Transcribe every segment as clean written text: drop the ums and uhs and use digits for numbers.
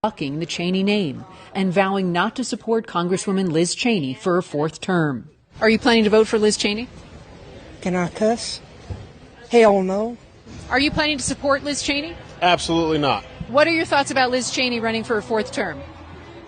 bucking the Cheney name and vowing not to support Congresswoman Liz Cheney for a fourth term. Are you planning to vote for Liz Cheney? Can I cuss? Hell no. Are you planning to support Liz Cheney? Absolutely not. What are your thoughts about Liz Cheney running for a fourth term?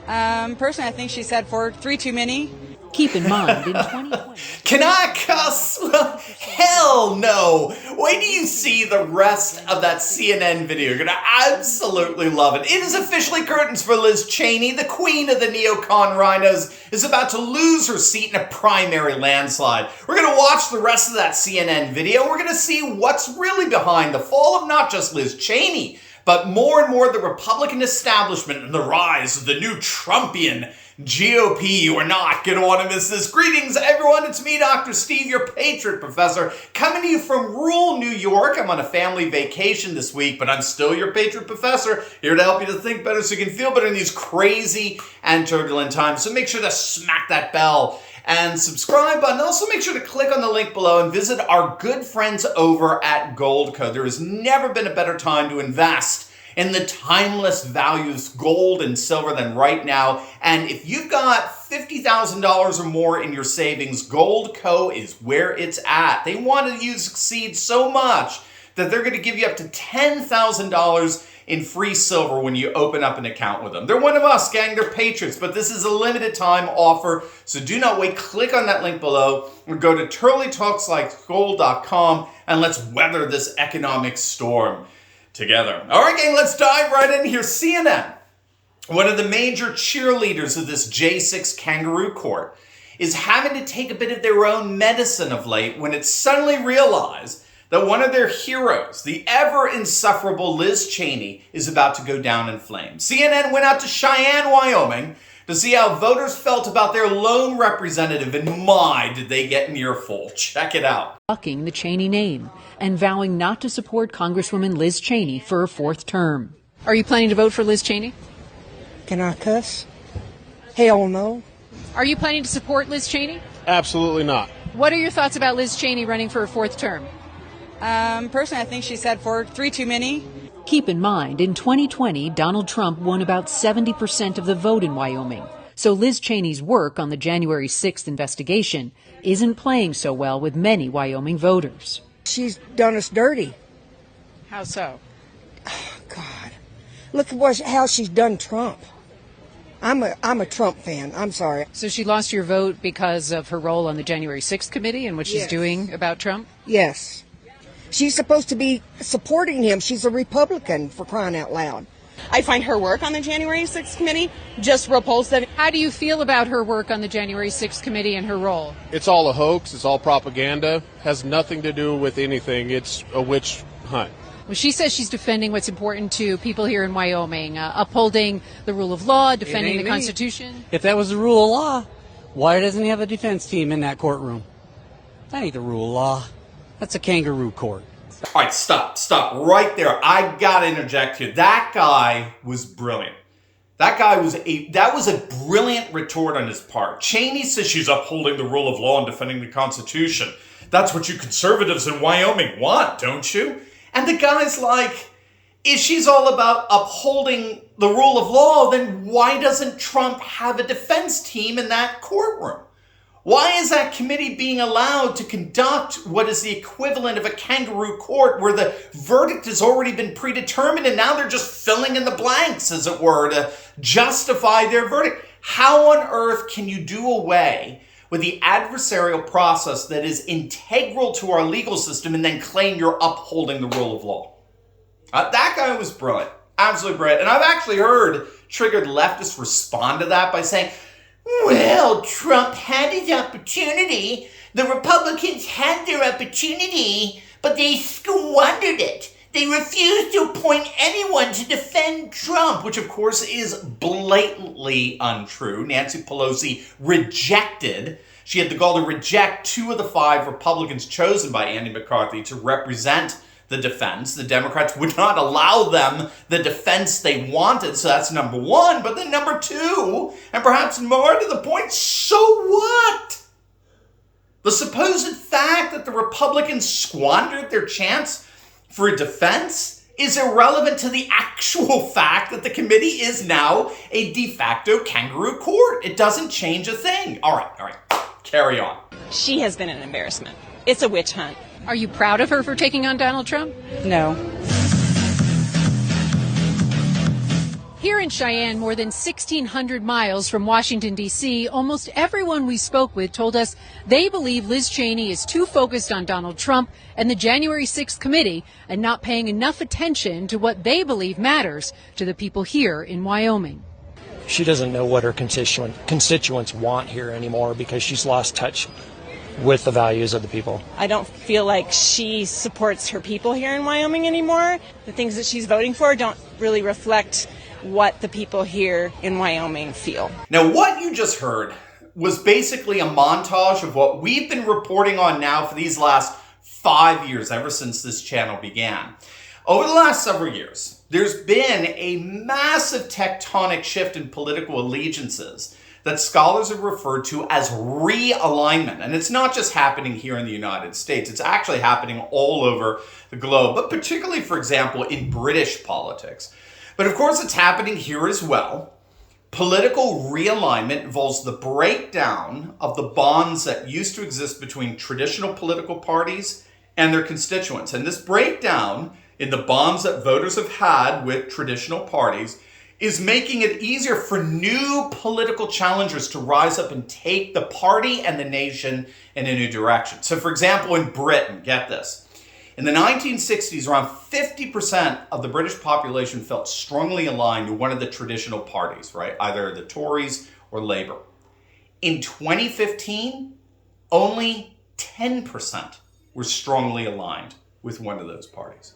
Personally, I think she said three too many. Keep in mind, in 2020... Can I cuss? Well, hell no. Wait till you see the rest of that CNN video. You're going to absolutely love it. It is officially curtains for Liz Cheney. The queen of the neocon rhinos is about to lose her seat in a primary landslide. We're going to watch the rest of that CNN video. We're going to see what's really behind the fall of not just Liz Cheney, but more and more the Republican establishment and the rise of the new Trumpian GOP. You are not going to want to miss this. Greetings, everyone. It's me, Dr. Steve, your Patriot Professor, coming to you from rural New York. I'm on a family vacation this week, but I'm still your Patriot Professor, here to help you to think better so you can feel better in these crazy and turbulent times. So make sure to smack that bell and subscribe button. Also make sure to click on the link below and visit our good friends over at Goldco. There has never been a better time to invest in the timeless values gold and silver than right now. And if you've got $50,000 or more in your savings, Goldco is where it's at. They want you to succeed so much that they're going to give you up to $10,000 in free silver when you open up an account with them. They're one of us, gang. They're patriots, but this is a limited time offer, so do not wait. Click on that link below or go to turleytalkslikegold.com and let's weather this economic storm together. All right, gang, let's dive right in here. CNN, one of the major cheerleaders of this J6 kangaroo court, is having to take a bit of their own medicine of late when it suddenly realized that one of their heroes, the ever-insufferable Liz Cheney, is about to go down in flames. CNN went out to Cheyenne, Wyoming, to see how voters felt about their lone representative, and my, did they get an earful. Check it out. Bucking the Cheney name and vowing not to support Congresswoman Liz Cheney for a fourth term. Are you planning to vote for Liz Cheney? Can I cuss? Hell no. Are you planning to support Liz Cheney? Absolutely not. What are your thoughts about Liz Cheney running for a fourth term? Personally, I think she said three too many. Keep in mind, in 2020, Donald Trump won about 70% of the vote in Wyoming. So Liz Cheney's work on the January 6th investigation isn't playing so well with many Wyoming voters. She's done us dirty. How so? Oh, God. Look at how she's done Trump. I'm a Trump fan. I'm sorry. So she lost your vote because of her role on the January 6th committee and what she's doing about Trump? Yes. She's supposed to be supporting him. She's a Republican, for crying out loud. I find her work on the January 6th committee just repulsive. How do you feel about her work on the January 6th committee and her role? It's all a hoax. It's all propaganda. Has nothing to do with anything. It's a witch hunt. Well, she says she's defending what's important to people here in Wyoming, upholding the rule of law, defending the Constitution. If that was the rule of law, why doesn't he have a defense team in that courtroom? That ain't the rule of law. That's a kangaroo court. All right, stop right there. I gotta interject here. That guy was brilliant. That was a brilliant retort on his part. Cheney says she's upholding the rule of law and defending the Constitution. That's what you conservatives in Wyoming want, don't you? And the guy's like, if she's all about upholding the rule of law, then why doesn't Trump have a defense team in that courtroom? Why is that committee being allowed to conduct what is the equivalent of a kangaroo court where the verdict has already been predetermined and now they're just filling in the blanks, as it were, to justify their verdict? How on earth can you do away with the adversarial process that is integral to our legal system and then claim you're upholding the rule of law? That guy was brilliant. Absolutely brilliant. And I've actually heard triggered leftists respond to that by saying, well, Trump had his opportunity. The Republicans had their opportunity, but they squandered it. They refused to appoint anyone to defend Trump, which of course is blatantly untrue. Nancy Pelosi rejected. She had the gall to reject 2 of the 5 Republicans chosen by Andy McCarthy to represent the defense. The Democrats would not allow them the defense they wanted, so that's number 1. But then number 2, and perhaps more to the point, so what? The supposed fact that the Republicans squandered their chance for a defense is irrelevant to the actual fact that the committee is now a de facto kangaroo court. It doesn't change a thing. All right, carry on. She has been an embarrassment. It's a witch hunt. Are you proud of her for taking on Donald Trump? No. Here in Cheyenne, more than 1,600 miles from Washington, D.C., almost everyone we spoke with told us they believe Liz Cheney is too focused on Donald Trump and the January 6th committee and not paying enough attention to what they believe matters to the people here in Wyoming. She doesn't know what her constituents want here anymore because she's lost touch with the values of the people. I don't feel like she supports her people here in Wyoming anymore. The things that she's voting for don't really reflect what the people here in Wyoming feel. Now, what you just heard was basically a montage of what we've been reporting on now for these last 5 years, ever since this channel began. Over the last several years, there's been a massive tectonic shift in political allegiances that scholars have referred to as realignment. And it's not just happening here in the United States, it's actually happening all over the globe, but particularly, for example, in British politics. But of course, it's happening here as well. Political realignment involves the breakdown of the bonds that used to exist between traditional political parties and their constituents. And this breakdown in the bonds that voters have had with traditional parties is making it easier for new political challengers to rise up and take the party and the nation in a new direction. So for example, in Britain, get this. In the 1960s, around 50% of the British population felt strongly aligned to one of the traditional parties, right? Either the Tories or Labour. In 2015, only 10% were strongly aligned with one of those parties.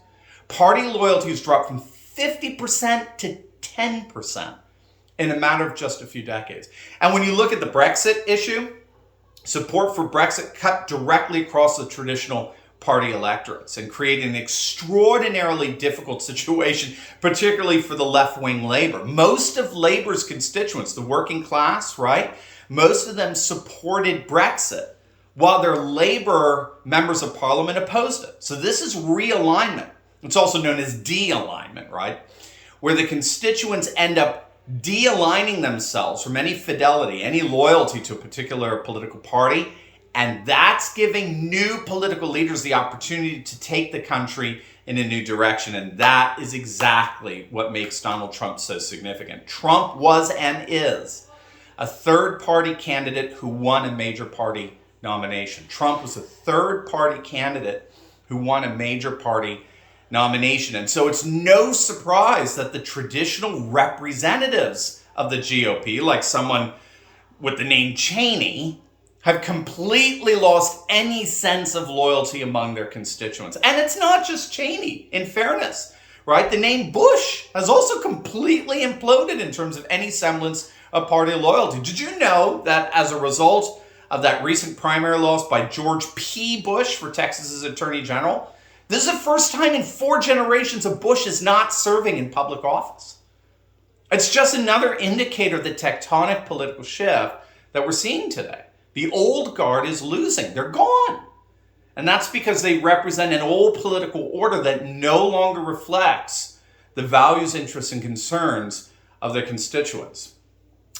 Party loyalty has dropped from 50% to 10% in a matter of just a few decades. And when you look at the Brexit issue, support for Brexit cut directly across the traditional party electorates and created an extraordinarily difficult situation, particularly for the left-wing Labour. Most of Labour's constituents, the working class, right? Most of them supported Brexit, while their Labour members of parliament opposed it. So this is realignment. It's also known as de-alignment, right? Where the constituents end up de-aligning themselves from any fidelity, any loyalty to a particular political party. And that's giving new political leaders the opportunity to take the country in a new direction. And that is exactly what makes Donald Trump so significant. Trump was and is a third-party candidate who won a major party nomination. Trump was a third-party candidate who won a major party nomination. And so it's no surprise that the traditional representatives of the GOP, like someone with the name Cheney, have completely lost any sense of loyalty among their constituents. And it's not just Cheney, in fairness, right? The name Bush has also completely imploded in terms of any semblance of party loyalty. Did you know that as a result of that recent primary loss by George P. Bush for Texas's Attorney General, this is the first time in 4 generations a Bush is not serving in public office. It's just another indicator of the tectonic political shift that we're seeing today. The old guard is losing. They're gone. And that's because they represent an old political order that no longer reflects the values, interests, and concerns of their constituents.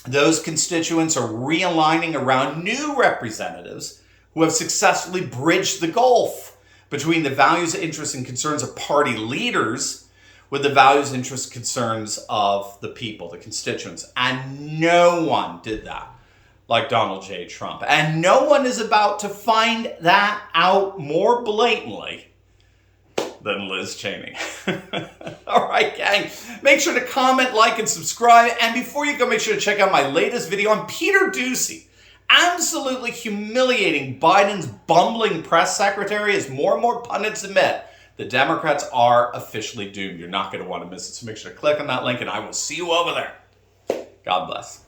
Those constituents are realigning around new representatives who have successfully bridged the gulf between the values, interests, and concerns of party leaders with the values, interests, concerns of the people, the constituents. And no one did that like Donald J. Trump. And no one is about to find that out more blatantly than Liz Cheney. All right, gang. Make sure to comment, like, and subscribe. And before you go, make sure to check out my latest video on Peter Doocy, absolutely humiliating Biden's bumbling press secretary as more and more pundits admit the Democrats are officially doomed. You're not going to want to miss it. So make sure to click on that link, and I will see you over there. God bless.